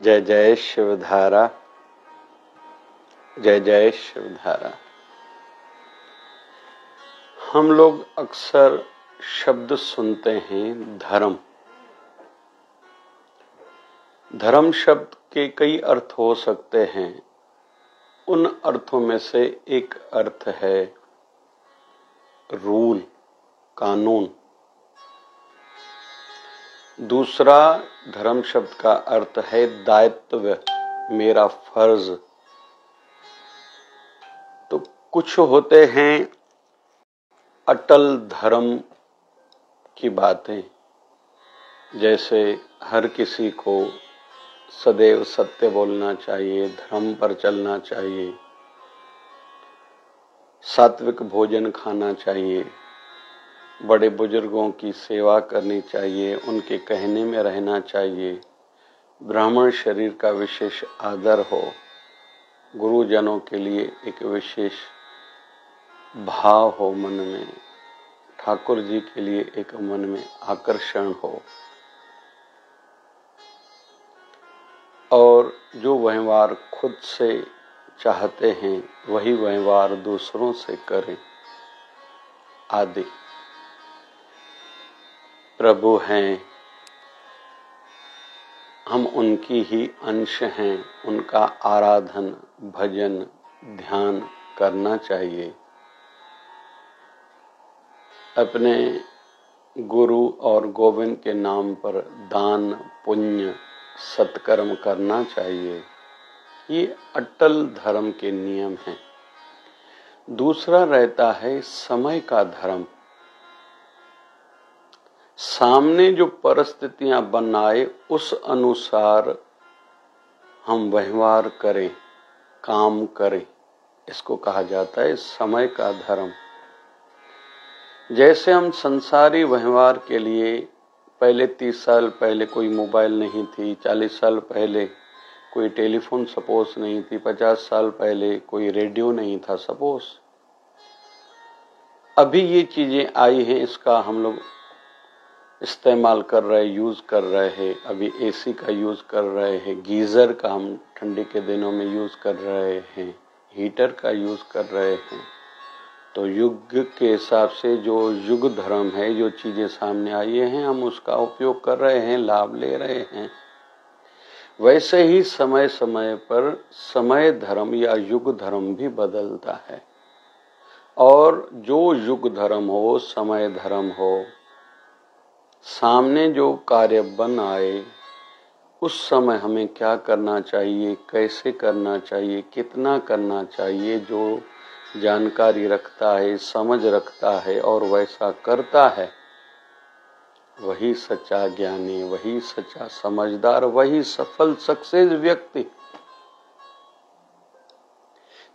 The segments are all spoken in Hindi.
जय जय शिवधारा, जय जय शिवधारा। हम लोग अक्सर शब्द सुनते हैं धर्म। धर्म शब्द के कई अर्थ हो सकते हैं। उन अर्थों में से एक अर्थ है रूल, कानून। दूसरा धर्म शब्द का अर्थ है दायित्व, मेरा फर्ज। तो कुछ होते हैं अटल धर्म की बातें, जैसे हर किसी को सदैव सत्य बोलना चाहिए, धर्म पर चलना चाहिए, सात्विक भोजन खाना चाहिए, बड़े बुजुर्गों की सेवा करनी चाहिए, उनके कहने में रहना चाहिए, ब्राह्मण शरीर का विशेष आदर हो, गुरुजनों के लिए एक विशेष भाव हो मन में, ठाकुर जी के लिए एक मन में आकर्षण हो, और जो व्यवहार खुद से चाहते हैं वही व्यवहार दूसरों से करें आदि। प्रभु हैं, हम उनकी ही अंश हैं, उनका आराधन, भजन, ध्यान करना चाहिए। अपने गुरु और गोविंद के नाम पर दान, पुण्य, सत्कर्म करना चाहिए। ये अटल धर्म के नियम हैं। दूसरा रहता है समय का धर्म। सामने जो परिस्थितियां बनाए उस अनुसार हम व्यवहार करें, काम करें, इसको कहा जाता है समय का धर्म। जैसे हम संसारी व्यवहार के लिए पहले 30 साल पहले कोई मोबाइल नहीं थी, 40 साल पहले कोई टेलीफोन सपोज नहीं थी, 50 साल पहले कोई रेडियो नहीं था सपोज। अभी ये चीजें आई हैं, इसका हम लोग इस्तेमाल कर रहे, यूज कर रहे हैं। अभी एसी का यूज कर रहे हैं, गीजर का हम ठंडी के दिनों में यूज कर रहे हैं, हीटर का यूज कर रहे हैं। तो युग के हिसाब से जो युग धर्म है, जो चीजें सामने आई हैं, हम उसका उपयोग कर रहे हैं, लाभ ले रहे हैं। वैसे ही समय समय पर समय धर्म या युग धर्म भी बदलता है। और जो युग धर्म हो, समय धर्म हो, सामने जो कार्य बन आए उस समय हमें क्या करना चाहिए, कैसे करना चाहिए, कितना करना चाहिए, जो जानकारी रखता है, समझ रखता है और वैसा करता है, वही सच्चा ज्ञानी, वही सच्चा समझदार, वही सफल सक्सेस व्यक्ति।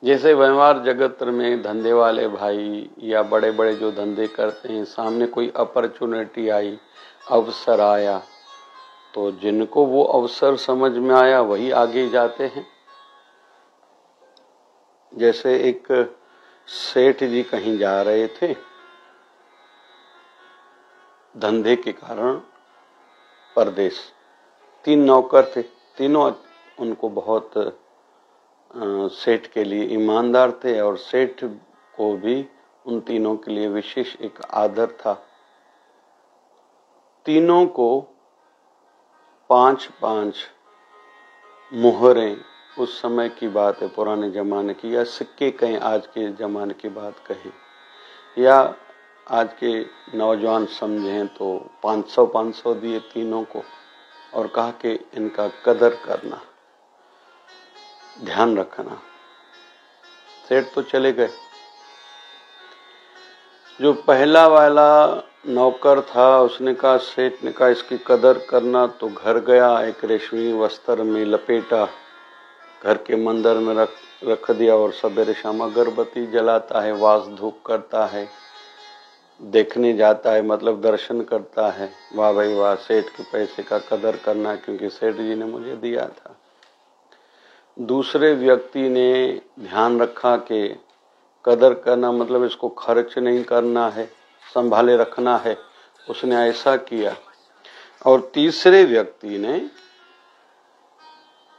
जैसे व्यवहार जगत में धंधे वाले भाई या बड़े बड़े जो धंधे करते हैं, सामने कोई अपॉर्चुनिटी आई, अवसर आया, तो जिनको वो अवसर समझ में आया वही आगे जाते हैं। जैसे एक सेठ जी कहीं जा रहे थे धंधे के कारण परदेश। 3 नौकर थे, तीनों उनको बहुत सेठ के लिए ईमानदार थे और सेठ को भी उन तीनों के लिए विशेष एक आदर था। तीनों को 5-5 मुहरें, उस समय की बात है, पुराने जमाने की, या सिक्के कहें, आज के जमाने की बात कहें, या आज के नौजवान समझें तो 500-500 दिए तीनों को और कहा कि इनका कदर करना, ध्यान रखना। सेठ तो चले गए। जो पहला वाला नौकर था उसने कहा, सेठ ने कहा इसकी कदर करना, तो घर गया, एक रेशमी वस्त्र में लपेटा, घर के मंदिर में रख दिया और सवेरे शाम अगरबत्ती जलाता है, वास धूप करता है, देखने जाता है, मतलब दर्शन करता है। वाह भाई वाह, सेठ के पैसे का कदर करना क्योंकि सेठ जी ने मुझे दिया था। दूसरे व्यक्ति ने ध्यान रखा कि कदर करना मतलब इसको खर्च नहीं करना है, संभाले रखना है, उसने ऐसा किया। और तीसरे व्यक्ति ने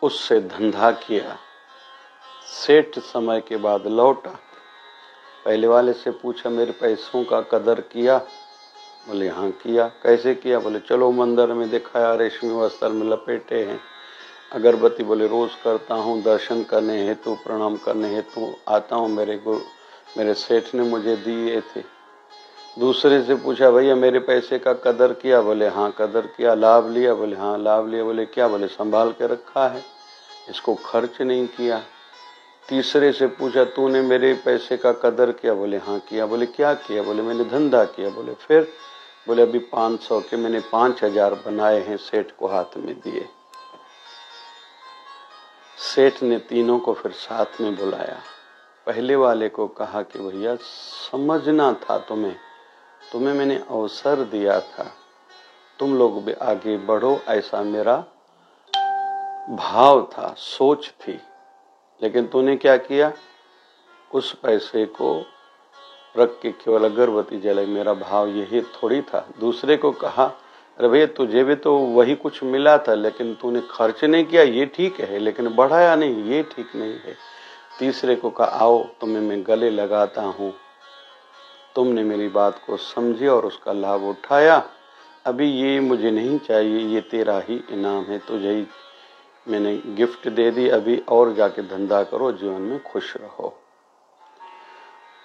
उससे धंधा किया। सेठ समय के बाद लौटा, पहले वाले से पूछा मेरे पैसों का कदर किया? बोले हाँ किया। कैसे किया? बोले चलो मंदिर में दिखाया, रेशमी वस्त्र में लपेटे हैं, अगरबत्ती बोले रोज करता हूँ, दर्शन करने हेतु प्रणाम करने हेतु आता हूँ, मेरे सेठ ने मुझे दिए थे। दूसरे से पूछा भैया मेरे पैसे का कदर किया? बोले हाँ कदर किया। लाभ लिया? बोले हाँ लाभ लिया। बोले क्या? बोले संभाल के रखा है, इसको खर्च नहीं किया। तीसरे से पूछा तूने मेरे पैसे का कदर किया? बोले हाँ किया। बोले क्या किया? बोले मैंने धंधा किया। बोले फिर? बोले अभी 500 के मैंने 5000 बनाए हैं, सेठ को हाथ में दिए। सेठ ने तीनों को फिर साथ में बुलाया। पहले वाले को कहा कि भैया समझना था तुम्हें मैंने अवसर दिया था, तुम लोग भी आगे बढ़ो, ऐसा मेरा भाव था, सोच थी, लेकिन तूने क्या किया? उस पैसे को रख के केवल अगरबत्ती जलाई। मेरा भाव यही थोड़ी था। दूसरे को कहा अरे भैया तुझे भी तो वही कुछ मिला था, लेकिन तूने खर्च नहीं किया, ये ठीक है, लेकिन बढ़ाया नहीं, ये ठीक नहीं है। तीसरे को कहा आओ तुम्हें मैं गले लगाता हूँ, तुमने मेरी बात को समझी और उसका लाभ उठाया, अभी ये मुझे नहीं चाहिए, ये तेरा ही इनाम है, तुझे ही मैंने गिफ्ट दे दी, अभी और जाके धंधा करो, जीवन में खुश रहो।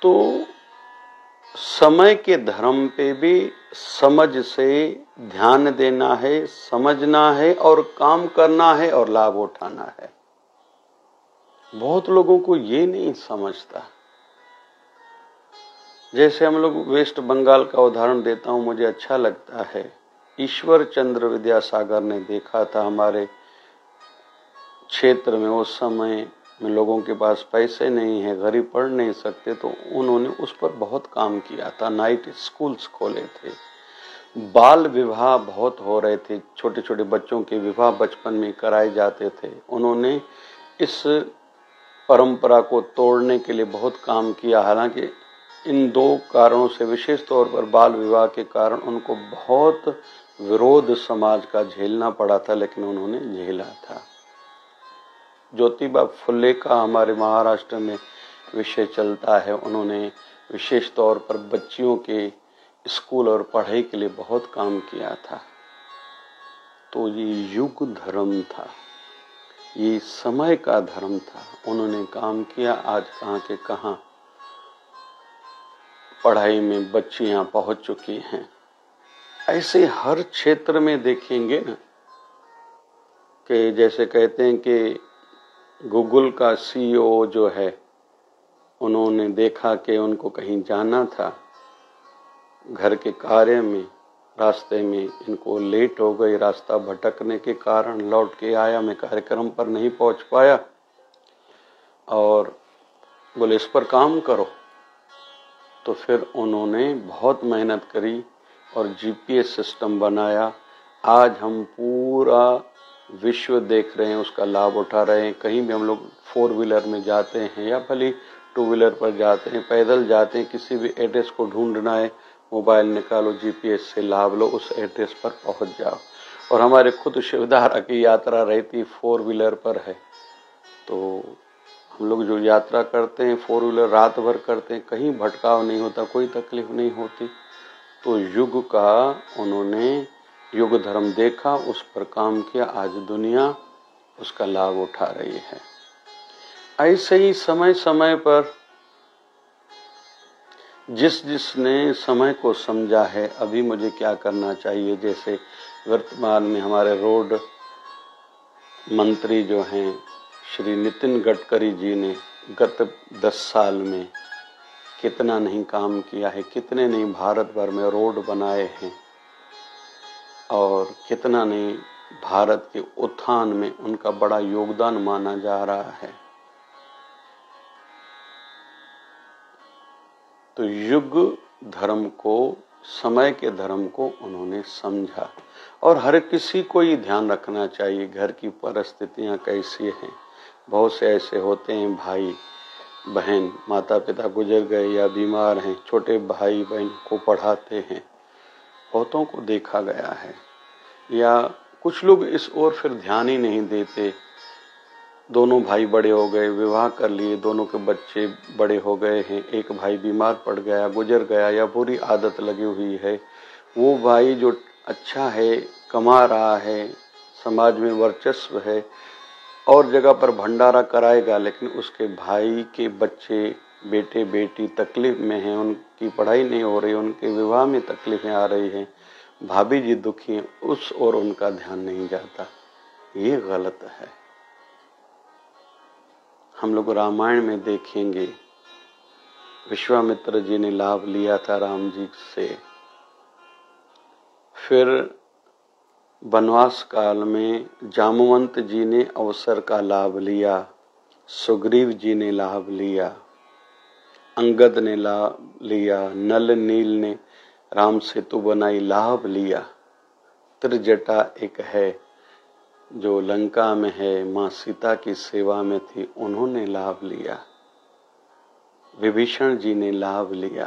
तो समय के धर्म पे भी समझ से ध्यान देना है, समझना है और काम करना है और लाभ उठाना है। बहुत लोगों को ये नहीं समझता। जैसे हम लोग वेस्ट बंगाल का उदाहरण देता हूं, मुझे अच्छा लगता है। ईश्वर चंद्र विद्यासागर ने देखा था हमारे क्षेत्र में उस समय में लोगों के पास पैसे नहीं है, गरीब पढ़ नहीं सकते, तो उन्होंने उस पर बहुत काम किया था। नाइट स्कूल्स खोले थे, बाल विवाह बहुत हो रहे थे, छोटे छोटे बच्चों के विवाह बचपन में कराए जाते थे। उन्होंने इस परंपरा को तोड़ने के लिए बहुत काम किया। हालांकि इन दो कारणों से, विशेष तौर पर बाल विवाह के कारण, उनको बहुत विरोध समाज का झेलना पड़ा था, लेकिन उन्होंने झेला था। ज्योतिबा फुले का हमारे महाराष्ट्र में विषय चलता है, उन्होंने विशेष तौर पर बच्चियों के स्कूल और पढ़ाई के लिए बहुत काम किया था। तो ये युग धर्म था, ये समय का धर्म था, उन्होंने काम किया। आज कहाँ के कहाँ पढ़ाई में बच्चियां पहुंच चुकी हैं। ऐसे हर क्षेत्र में देखेंगे ना, कि जैसे कहते हैं कि गूगल का सीईओ जो है, उन्होंने देखा कि उनको कहीं जाना था, घर के कार्य में, रास्ते में इनको लेट हो गई, रास्ता भटकने के कारण लौट के आया, मैं कार्यक्रम पर नहीं पहुंच पाया, और बोले इस पर काम करो। तो फिर उन्होंने बहुत मेहनत करी और जीपीएस सिस्टम बनाया। आज हम पूरा विश्व देख रहे हैं, उसका लाभ उठा रहे हैं। कहीं भी हम लोग 4 व्हीलर में जाते हैं या भले 2 व्हीलर पर जाते हैं, पैदल जाते हैं, किसी भी एड्रेस को ढूंढना है, मोबाइल निकालो, जीपीएस से लाभ लो, उस एड्रेस पर पहुंच जाओ। और हमारे खुद शिवधारा की यात्रा रहती 4 व्हीलर पर है, तो हम लोग जो यात्रा करते हैं 4 व्हीलर रात भर करते हैं, कहीं भटकाव नहीं होता, कोई तकलीफ नहीं होती। तो युग का उन्होंने युग धर्म देखा, उस पर काम किया, आज दुनिया उसका लाभ उठा रही है। ऐसे ही समय समय पर जिसने समय को समझा है, अभी मुझे क्या करना चाहिए, जैसे वर्तमान में हमारे रोड मंत्री जो हैं श्री नितिन गडकरी जी ने गत 10 साल में कितना नहीं काम किया है, कितने नहीं भारत भर में रोड बनाए हैं, और कितना नहीं भारत के उत्थान में उनका बड़ा योगदान माना जा रहा है। तो युग धर्म को, समय के धर्म को उन्होंने समझा, और हर किसी को ये ध्यान रखना चाहिए घर की परिस्थितियां कैसी हैं। बहुत से ऐसे होते हैं भाई बहन, माता पिता गुजर गए या बीमार हैं, छोटे भाई बहन को पढ़ाते हैं, बहुतों को देखा गया है। या कुछ लोग इस ओर फिर ध्यान ही नहीं देते, दोनों भाई बड़े हो गए, विवाह कर लिए, दोनों के बच्चे बड़े हो गए हैं, एक भाई बीमार पड़ गया, गुजर गया या बुरी आदत लगी हुई है, वो भाई जो अच्छा है, कमा रहा है, समाज में वर्चस्व है और जगह पर भंडारा कराएगा, लेकिन उसके भाई के बच्चे, बेटे बेटी तकलीफ में हैं, उनकी पढ़ाई नहीं हो रही, उनके विवाह में तकलीफें आ रही हैं, भाभी जी दुखी हैं, उस और उनका ध्यान नहीं जाता। ये गलत है। हम लोग रामायण में देखेंगे विश्वामित्र जी ने लाभ लिया था राम जी से, फिर वनवास काल में जामवंत जी ने अवसर का लाभ लिया, सुग्रीव जी ने लाभ लिया, अंगद ने लाभ लिया, नल नील ने राम सेतु बनाई, लाभ लिया। त्रिजटा एक है जो लंका में है, मां सीता की सेवा में थी, उन्होंने लाभ लिया। विभीषण जी ने लाभ लिया।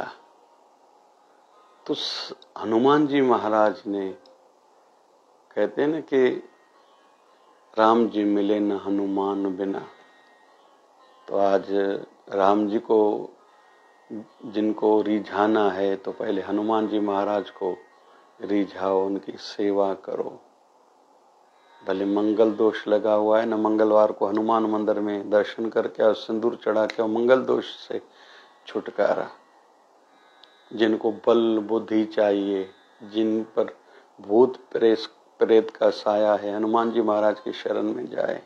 तो हनुमान जी महाराज ने, कहते हैं ना कि राम जी मिले न हनुमान बिना, तो आज राम जी को जिनको रिझाना है तो पहले हनुमान जी महाराज को रिझाओ, उनकी सेवा करो। भले मंगल दोष लगा हुआ है ना, मंगलवार को हनुमान मंदिर में दर्शन करके और सिंदूर चढ़ा के और मंगल दोष से छुटकारा। जिनको बल बुद्धि चाहिए, जिन पर भूत प्रेत का साया है, हनुमान जी महाराज की शरण में जाए।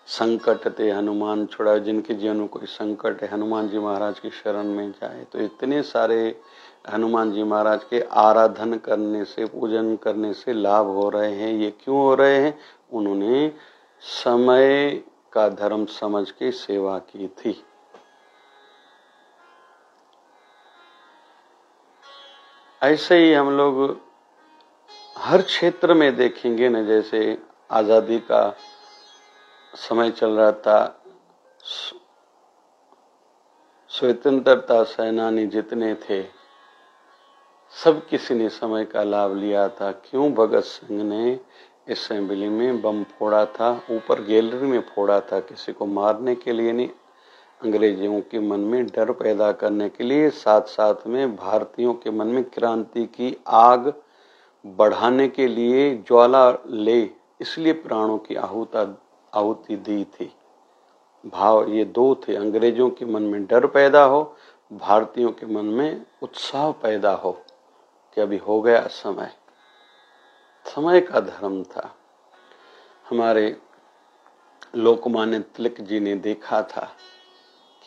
संकट ते हनुमान छुड़ाए, जिनके जीवन में कोई संकट है, हनुमान जी महाराज की शरण में जाए। तो इतने सारे हनुमान जी महाराज के आराधन करने से, पूजन करने से लाभ हो रहे हैं। ये क्यों हो रहे हैं? उन्होंने समय का धर्म समझ के सेवा की थी। ऐसे ही हम लोग हर क्षेत्र में देखेंगे न, जैसे आजादी का समय चल रहा था, स्वतंत्रता सेनानी जितने थे सब किसी ने समय का लाभ लिया था। क्यों? भगत सिंह ने असेंबली में बम फोड़ा था, ऊपर गैलरी में फोड़ा था, किसी को मारने के लिए नहीं, अंग्रेजों के मन में डर पैदा करने के लिए, साथ साथ में भारतीयों के मन में क्रांति की आग बढ़ाने के लिए, ज्वाला ले इसलिए प्राणों की आहुति दी थी। भाव ये दो थे, अंग्रेजों के मन में डर पैदा हो, भारतीयों के मन में उत्साह पैदा हो कि अभी हो गया समय। समय का धर्म था। हमारे लोकमान्य तिलक जी ने देखा था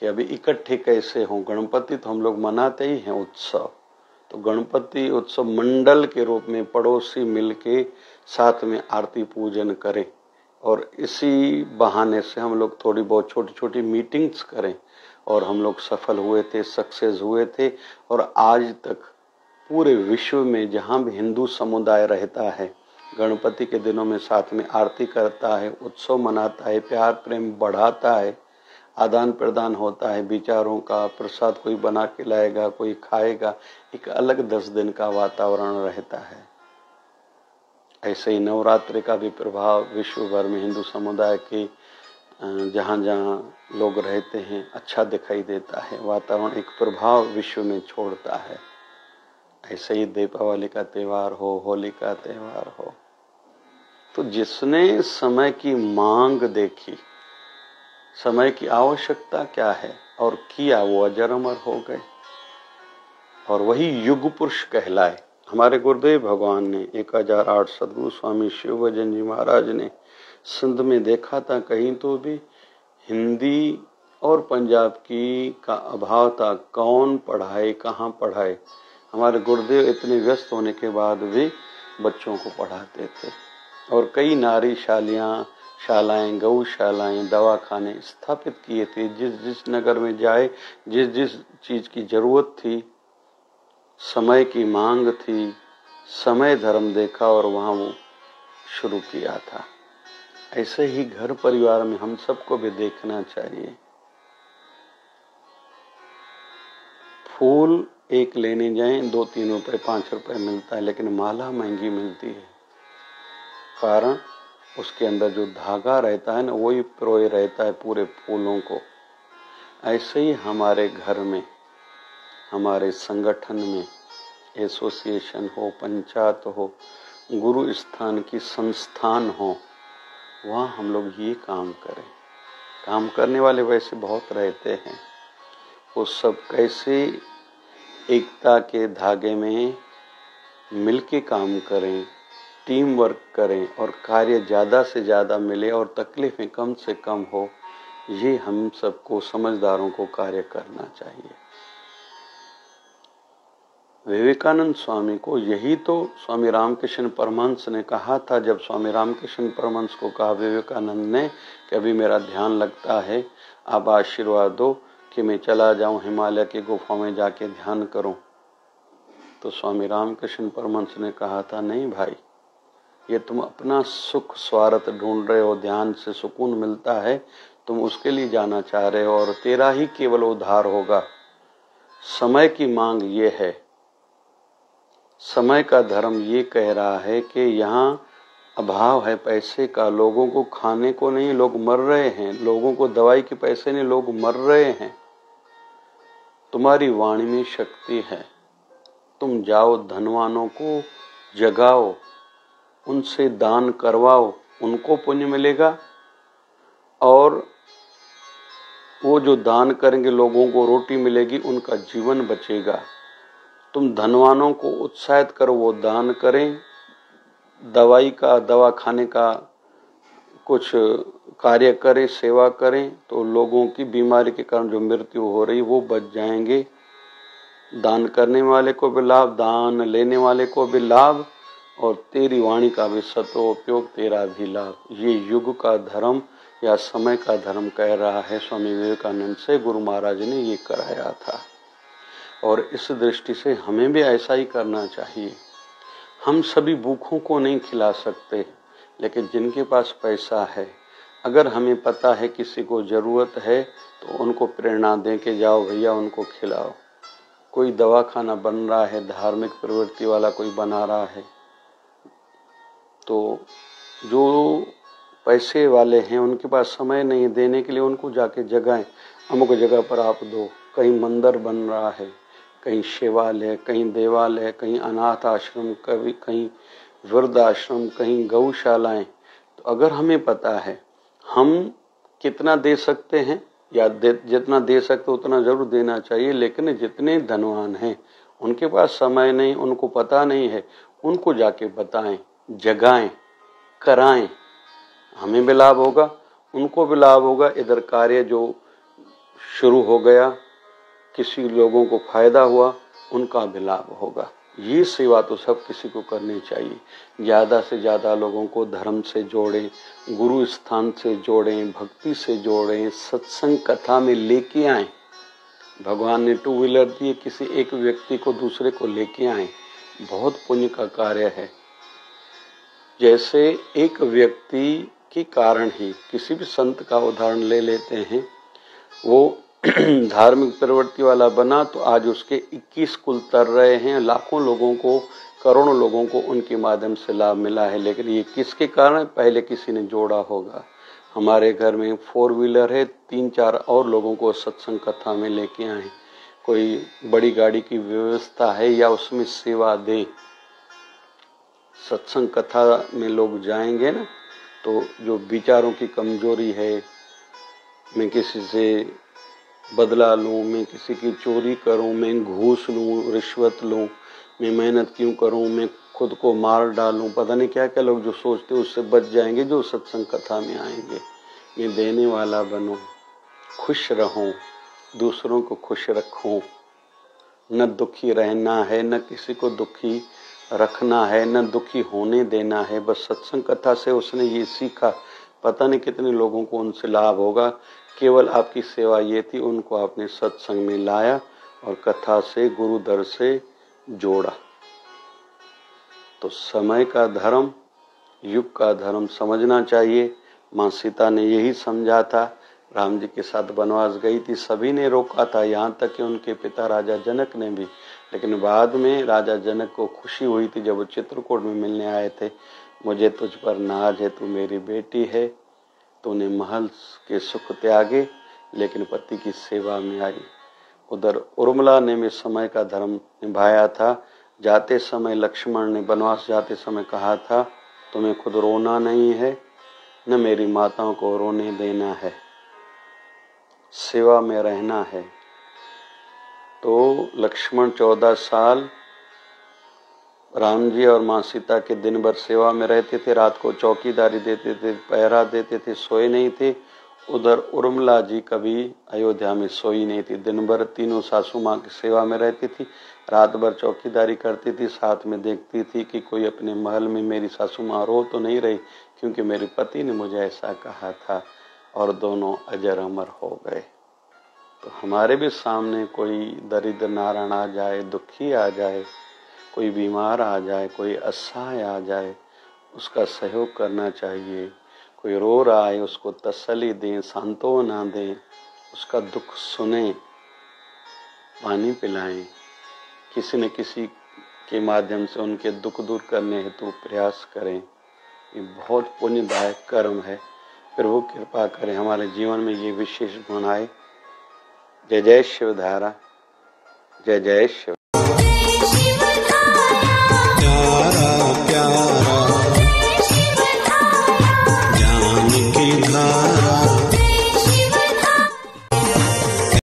कि अभी इकट्ठे कैसे हों। गणपति तो हम लोग मनाते ही हैं उत्सव, तो गणपति उत्सव मंडल के रूप में पड़ोसी मिलके साथ में आरती पूजन करें और इसी बहाने से हम लोग थोड़ी बहुत छोटी छोटी मीटिंग्स करें। और हम लोग सफल हुए थे, सक्सेस हुए थे। और आज तक पूरे विश्व में जहाँ भी हिंदू समुदाय रहता है, गणपति के दिनों में साथ में आरती करता है, उत्सव मनाता है, प्यार प्रेम बढ़ाता है, आदान प्रदान होता है विचारों का, प्रसाद कोई बना के लाएगा, कोई खाएगा, एक अलग 10 दिन का वातावरण रहता है। ऐसे ही नवरात्रि का भी प्रभाव विश्व भर में हिंदू समुदाय के जहाँ जहाँ लोग रहते हैं अच्छा दिखाई देता है, वातावरण एक प्रभाव विश्व में छोड़ता है। ऐसे ही दीपावली का त्यौहार हो, होली का त्यौहार हो, तो जिसने समय की मांग देखी, समय की आवश्यकता क्या है और किया, वो अजर अमर हो गए और वही युग पुरुष कहलाए। हमारे गुरुदेव भगवान ने 1008 सदगुरु स्वामी शिव भजन जी महाराज ने सिंध में देखा था, कहीं तो भी हिंदी और पंजाब की का अभाव था, कौन पढ़ाए, कहाँ पढ़ाए। हमारे गुरुदेव इतने व्यस्त होने के बाद भी बच्चों को पढ़ाते थे और कई नारी शालाएं, गौशालाएं, दवाखाने स्थापित किए थे। जिस जिस नगर में जाए, जिस जिस चीज की जरूरत थी, समय की मांग थी, समय धर्म देखा और वहां वो शुरू किया था। ऐसे ही घर परिवार में हम सबको भी देखना चाहिए। फूल एक लेने जाएं 2-3 रुपए 5 रुपए मिलता है, लेकिन माला महंगी मिलती है। कारण उसके अंदर जो धागा रहता है ना, वही पिरोए रहता है पूरे फूलों को। ऐसे ही हमारे घर में, हमारे संगठन में, एसोसिएशन हो, पंचायत हो, गुरु स्थान की संस्थान हो, वहाँ हम लोग ये काम करें। काम करने वाले वैसे बहुत रहते हैं, वो सब कैसे एकता के धागे में मिलके काम करें, टीम वर्क करें और कार्य ज़्यादा से ज़्यादा मिले और तकलीफें कम से कम हो, ये हम सबको समझदारों को कार्य करना चाहिए। विवेकानंद स्वामी को यही तो स्वामी रामकृष्ण परमहंस ने कहा था। जब स्वामी रामकृष्ण परमहंस को कहा विवेकानंद ने कि अभी मेरा ध्यान लगता है, आप आशीर्वाद दो कि मैं चला जाऊं हिमालय की गुफा में जाके ध्यान करूं, तो स्वामी रामकृष्ण परमहंस ने कहा था, नहीं भाई, ये तुम अपना सुख स्वार्थ ढूंढ रहे हो, ध्यान से सुकून मिलता है, तुम उसके लिए जाना चाह रहे हो और तेरा ही केवल उद्धार होगा। समय की मांग ये है, समय का धर्म ये कह रहा है कि यहाँ अभाव है पैसे का, लोगों को खाने को नहीं, लोग मर रहे हैं, लोगों को दवाई के पैसे नहीं, लोग मर रहे हैं। तुम्हारी वाणी में शक्ति है, तुम जाओ धनवानों को जगाओ, उनसे दान करवाओ, उनको पुण्य मिलेगा और वो जो दान करेंगे लोगों को रोटी मिलेगी, उनका जीवन बचेगा। तुम धनवानों को उत्साहित करो, वो दान करें, दवा खाने का कुछ कार्य करें, सेवा करें, तो लोगों की बीमारी के कारण जो मृत्यु हो रही वो बच जाएंगे। दान करने वाले को भी लाभ, दान लेने वाले को भी लाभ और तेरी वाणी का भी सदुपयोग, तेरा भी लाभ। ये युग का धर्म या समय का धर्म कह रहा है। स्वामी विवेकानंद से गुरु महाराज ने ये कराया था और इस दृष्टि से हमें भी ऐसा ही करना चाहिए। हम सभी भूखों को नहीं खिला सकते, लेकिन जिनके पास पैसा है, अगर हमें पता है किसी को जरूरत है तो उनको प्रेरणा दें कि जाओ भैया उनको खिलाओ। कोई दवाखाना बन रहा है, धार्मिक प्रवृत्ति वाला कोई बना रहा है, तो जो पैसे वाले हैं उनके पास समय नहीं देने के लिए उनको जाके जगाएं, अमुक जगह पर आप दो। कहीं मंदिर बन रहा है, कहीं शिवालय, कहीं देवालय, कहीं अनाथ आश्रम, कहीं वृद्ध आश्रम, कहीं गौशालाएं। तो अगर हमें पता है हम कितना दे सकते हैं या जितना दे सकते उतना जरूर देना चाहिए, लेकिन जितने धनवान हैं उनके पास समय नहीं, उनको पता नहीं है, उनको जाके बताएं, जगाएं, कराएं। हमें भी लाभ होगा, उनको भी लाभ होगा। इधर कार्य जो शुरू हो गया, किसी लोगों को फायदा हुआ, उनका भी लाभ होगा। ये सेवा तो सब किसी को करनी चाहिए। ज्यादा से ज्यादा लोगों को धर्म से जोड़ें, गुरु स्थान से जोड़ें, भक्ति से जोड़ें, सत्संग कथा में लेके आए। भगवान ने 2 व्हीलर दिए, किसी एक व्यक्ति को दूसरे को लेके आए, बहुत पुण्य का कार्य है। जैसे एक व्यक्ति के कारण ही, किसी भी संत का उदाहरण ले लेते हैं, वो धार्मिक प्रवृत्ति वाला बना तो आज उसके 21 कुल तर रहे हैं, लाखों लोगों को, करोड़ों लोगों को उनके माध्यम से लाभ मिला है। लेकिन ये किसके कारण? पहले किसी ने जोड़ा होगा। हमारे घर में 4 व्हीलर है, 3-4 और लोगों को सत्संग कथा में लेके आए। कोई बड़ी गाड़ी की व्यवस्था है या उसमें सेवा दें। सत्संग कथा में लोग जाएंगे ना, तो जो विचारों की कमजोरी है, मैं किसी से बदला लूं, मैं किसी की चोरी करूं, मैं घूस लूं, रिश्वत लूं, मैं मेहनत क्यों करूं, मैं खुद को मार डालूं, पता नहीं क्या क्या लोग जो सोचते उससे बच जाएंगे जो सत्संग कथा में आएंगे। मैं देने वाला बनूं, खुश रहूं, दूसरों को खुश रखूं, न दुखी रहना है, न किसी को दुखी रखना है, न दुखी होने देना है। बस सत्संग कथा से उसने ये सीखा। पता नहीं कितने लोगों को उनसे लाभ होगा। केवल आपकी सेवा ये थी, उनको आपने सत्संग में लाया और कथा से, गुरु दर से जोड़ा। तो समय का धर्म, युग का धर्म समझना चाहिए। माँ सीता ने यही समझा था। राम जी के साथ वनवास गई थी, सभी ने रोका था, यहाँ तक कि उनके पिता राजा जनक ने भी। लेकिन बाद में राजा जनक को खुशी हुई थी जब वो चित्रकूट में मिलने आए थे, मुझे तुझ पर नाज है, तू मेरी बेटी है। तूने महल के सुख त्यागे लेकिन पति की सेवा में आई। उधर उर्मिला ने भी समय का धर्म निभाया था। जाते समय लक्ष्मण ने वनवास जाते समय कहा था, तुम्हें खुद रोना नहीं है, न मेरी माताओं को रोने देना है, सेवा में रहना है। तो लक्ष्मण 14 साल राम जी और माँ सीता के दिन भर सेवा में रहते थे, रात को चौकीदारी देते थे, पहरा देते थे, सोए नहीं थे। उधर उर्मिला जी कभी अयोध्या में सोई नहीं थी, दिन भर तीनों सासू माँ की सेवा में रहती थी, रात भर चौकीदारी करती थी, साथ में देखती थी कि कोई अपने महल में मेरी सासू माँ रो तो नहीं रही, क्योंकि मेरे पति ने मुझे ऐसा कहा था। और दोनों अजर अमर हो गए। तो हमारे भी सामने कोई दरिद्र नारायण आ जाए, दुखी आ जाए, कोई बीमार आ जाए, कोई असहाय आ जाए, उसका सहयोग करना चाहिए। कोई रो रहा है उसको तसल्ली दें, सांत्वना दें, उसका दुख सुने, पानी पिलाएं, किसी न किसी के माध्यम से उनके दुख दूर करने हेतु प्रयास करें। ये बहुत पुण्यदायक कर्म है। प्रभु कृपा करें हमारे जीवन में ये विशेष गुण आए। जय जय शिवधारा, जय जय शिव।